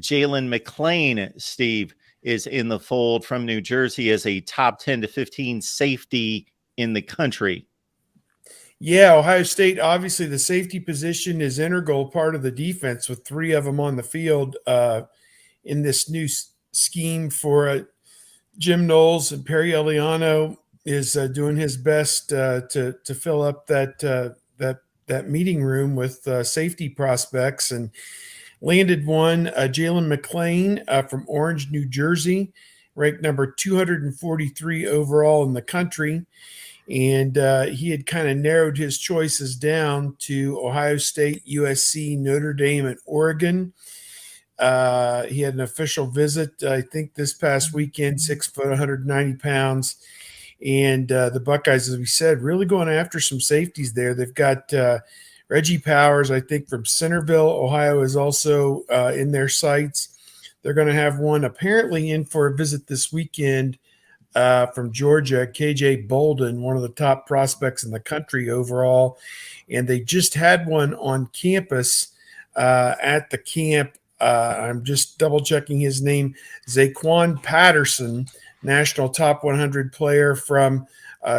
Jaylen McClain, Steve, is in the fold from New Jersey as a top 10 to 15 safety in the country. Yeah, Ohio State, obviously the safety position is integral part of the defense with three of them on the field in this new scheme for Jim Knowles. And Perry Eliano is doing his best to fill up that meeting room with safety prospects, and landed one, Jaylen McClain from Orange, New Jersey, ranked number 243 overall in the country. And he had kind of narrowed his choices down to Ohio State, USC, Notre Dame, and Oregon. He had an official visit, I think, this past weekend, 6 foot, 190 pounds. And the Buckeyes, as we said, really going after some safeties there. They've got Reggie Powers, I think, from Centerville, Ohio, is also in their sights. They're going to have one apparently in for a visit this weekend from Georgia, KJ Bolden, one of the top prospects in the country overall. And they just had one on campus at the camp. I'm just double checking his name, Zaquan Patterson, national top 100 player from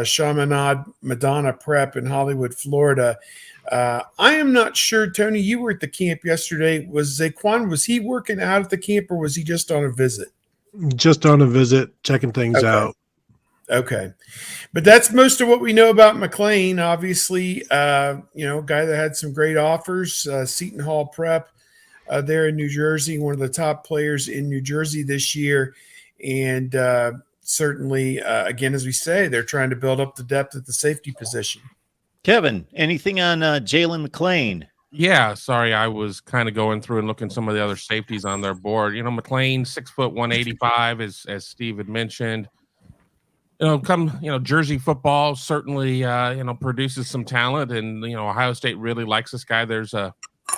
Chaminade Madonna Prep in Hollywood, Florida. I am not sure, Tony, you were at the camp yesterday. Was Zaquan, was he working out at the camp or was he just on a visit? Just on a visit, checking things out. Okay. But that's most of what we know about McClain. Obviously, guy that had some great offers, Seton Hall Prep there in New Jersey, one of the top players in New Jersey this year. And certainly, again, as we say, they're trying to build up the depth at the safety position. Kevin, anything on Jaylen McClain? Yeah, sorry, I was kind of going through and looking some of the other safeties on their board. McClain, 6 foot 185, as Steve had mentioned. Jersey football certainly produces some talent, and Ohio State really likes this guy. There's a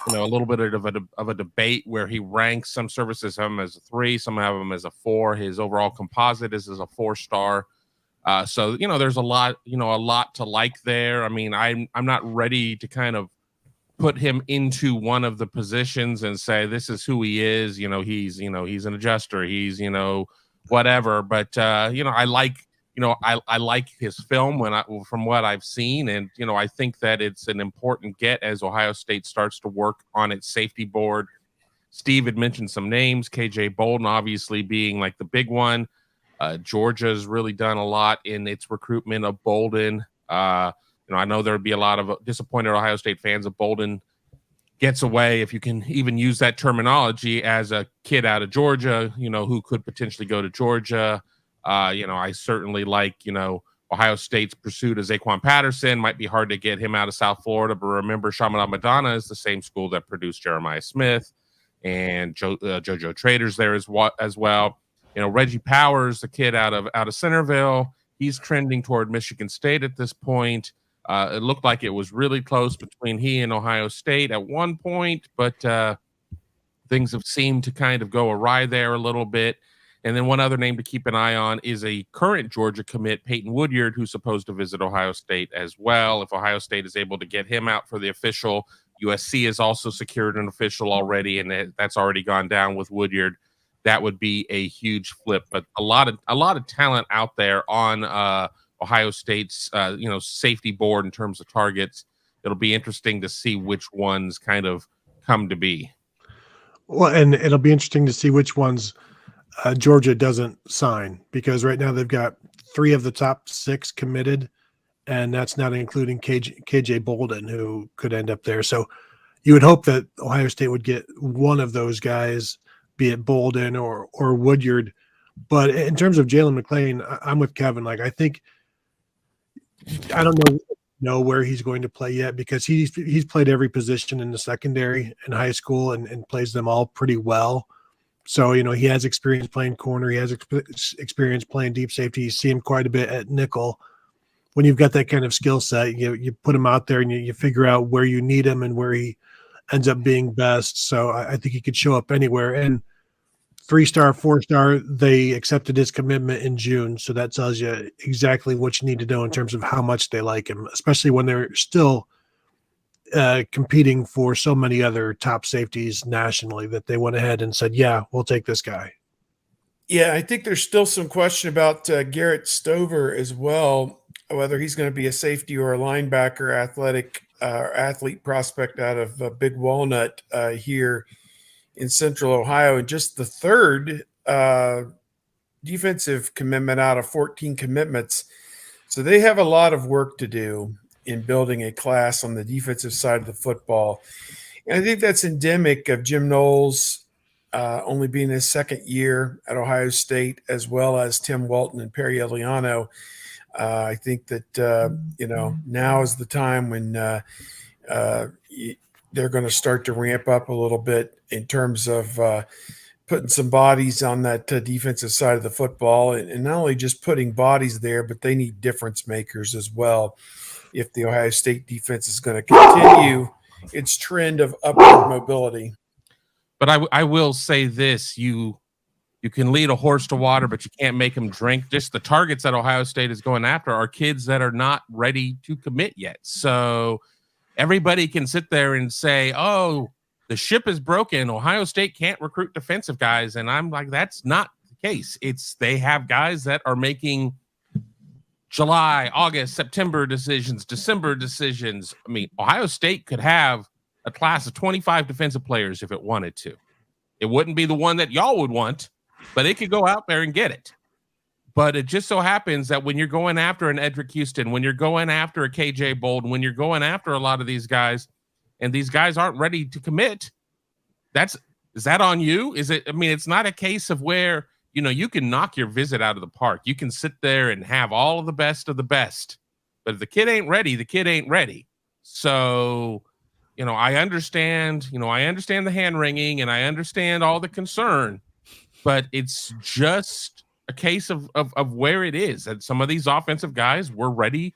little bit of a debate where he ranks. Some services have him as a 3, some have him as a 4. His overall composite is as a 4-star. So there's a lot to like there. I mean, I'm not ready to kind of put him into one of the positions and say this is who he is. He's an adjuster. He's whatever. But I like his film from what I've seen, and I think that it's an important get as Ohio State starts to work on its safety board. Steve had mentioned some names, KJ Bolden obviously being like the big one. Georgia's really done a lot in its recruitment of Bolden. I know there would be a lot of disappointed Ohio State fans if Bolden gets away, if you can even use that terminology, as a kid out of Georgia, who could potentially go to Georgia. I certainly like, Ohio State's pursuit of Zaquan Patterson. Might be hard to get him out of South Florida, but remember, Chaminade Madonna is the same school that produced Jeremiah Smith, and JoJo Trader's there as well. Reggie Powers, the kid out of Centerville, he's trending toward Michigan State at this point. It looked like it was really close between he and Ohio State at one point, but things have seemed to kind of go awry there a little bit. And then one other name to keep an eye on is a current Georgia commit, Peyton Woodyard, who's supposed to visit Ohio State as well. If Ohio State is able to get him out for the official, USC has also secured an official already, and that's already gone down with Woodyard. That would be a huge flip. But a lot of talent out there on Ohio State's safety board in terms of targets. It'll be interesting to see which ones kind of come to be. Well, and it'll be interesting to see which ones Georgia doesn't sign, because right now they've got 3 of the top 6 committed, and that's not including KJ Bolden, who could end up there. So you would hope that Ohio State would get one of those guys, be it Bolden or Woodyard. But in terms of Jaylen McClain, I'm with Kevin. Like, I don't know where he's going to play yet, because he's played every position in the secondary in high school and plays them all pretty well. So, he has experience playing corner. He has experience playing deep safety. You see him quite a bit at nickel. When you've got that kind of skill set, you put him out there and you figure out where you need him and where he ends up being best. So I think he could show up anywhere. And 3-star, 4-star, they accepted his commitment in June. So that tells you exactly what you need to know in terms of how much they like him, especially when they're still competing for so many other top safeties nationally that they went ahead and said, yeah, we'll take this guy. Yeah, I think there's still some question about Garrett Stover as well, whether he's going to be a safety or a linebacker, athlete prospect out of Big Walnut here in Central Ohio, and just the third defensive commitment out of 14 commitments. So they have a lot of work to do in building a class on the defensive side of the football. And I think that's endemic of Jim Knowles only being his second year at Ohio State, as well as Tim Walton and Perry Eliano. I think that, now is the time when they're going to start to ramp up a little bit in terms of putting some bodies on that defensive side of the football, and not only just putting bodies there, but they need difference makers as well if the Ohio State defense is going to continue its trend of upward mobility. But I will say this, you can lead a horse to water, but you can't make him drink. Just the targets that Ohio State is going after are kids that are not ready to commit yet. So everybody can sit there and say, oh, the ship is broken. Ohio State can't recruit defensive guys. And I'm like, that's not the case. They have guys that are making July, August, September decisions, December decisions. I mean, Ohio State could have a class of 25 defensive players if it wanted to. It wouldn't be the one that y'all would want, but it could go out there and get it. But it just so happens that when you're going after an Edric Houston, when you're going after a KJ Bolden, when you're going after a lot of these guys, and these guys aren't ready to commit, is that on you? Is it? I mean, it's not a case of where, you can knock your visit out of the park. You can sit there and have all of the best, but if the kid ain't ready, the kid ain't ready. So, I understand the hand wringing and I understand all the concern, but it's just a case of where it is. And some of these offensive guys were ready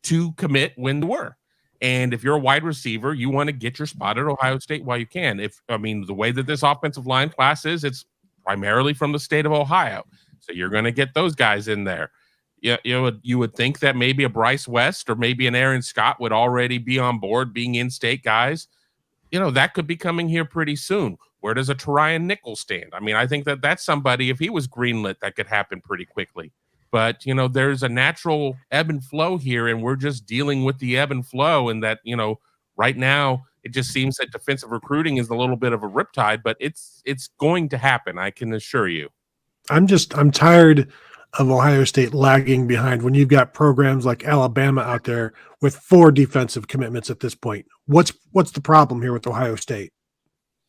to commit when they were. And if you're a wide receiver, you want to get your spot at Ohio State while you can. The way that this offensive line class is, it's primarily from the state of Ohio. So you're going to get those guys in there. You would think that maybe a Bryce West or maybe an Aaron Scott would already be on board being in-state guys. That could be coming here pretty soon. Where does a Terion Nichols stand? I mean, I think that that's somebody, if he was greenlit, that could happen pretty quickly. But, there's a natural ebb and flow here, and we're just dealing with the ebb and flow. And that, right now, it just seems that defensive recruiting is a little bit of a riptide, but it's going to happen. I can assure you. I'm tired of Ohio State lagging behind when you've got programs like Alabama out there with 4 defensive commitments at this point. What's the problem here with Ohio State?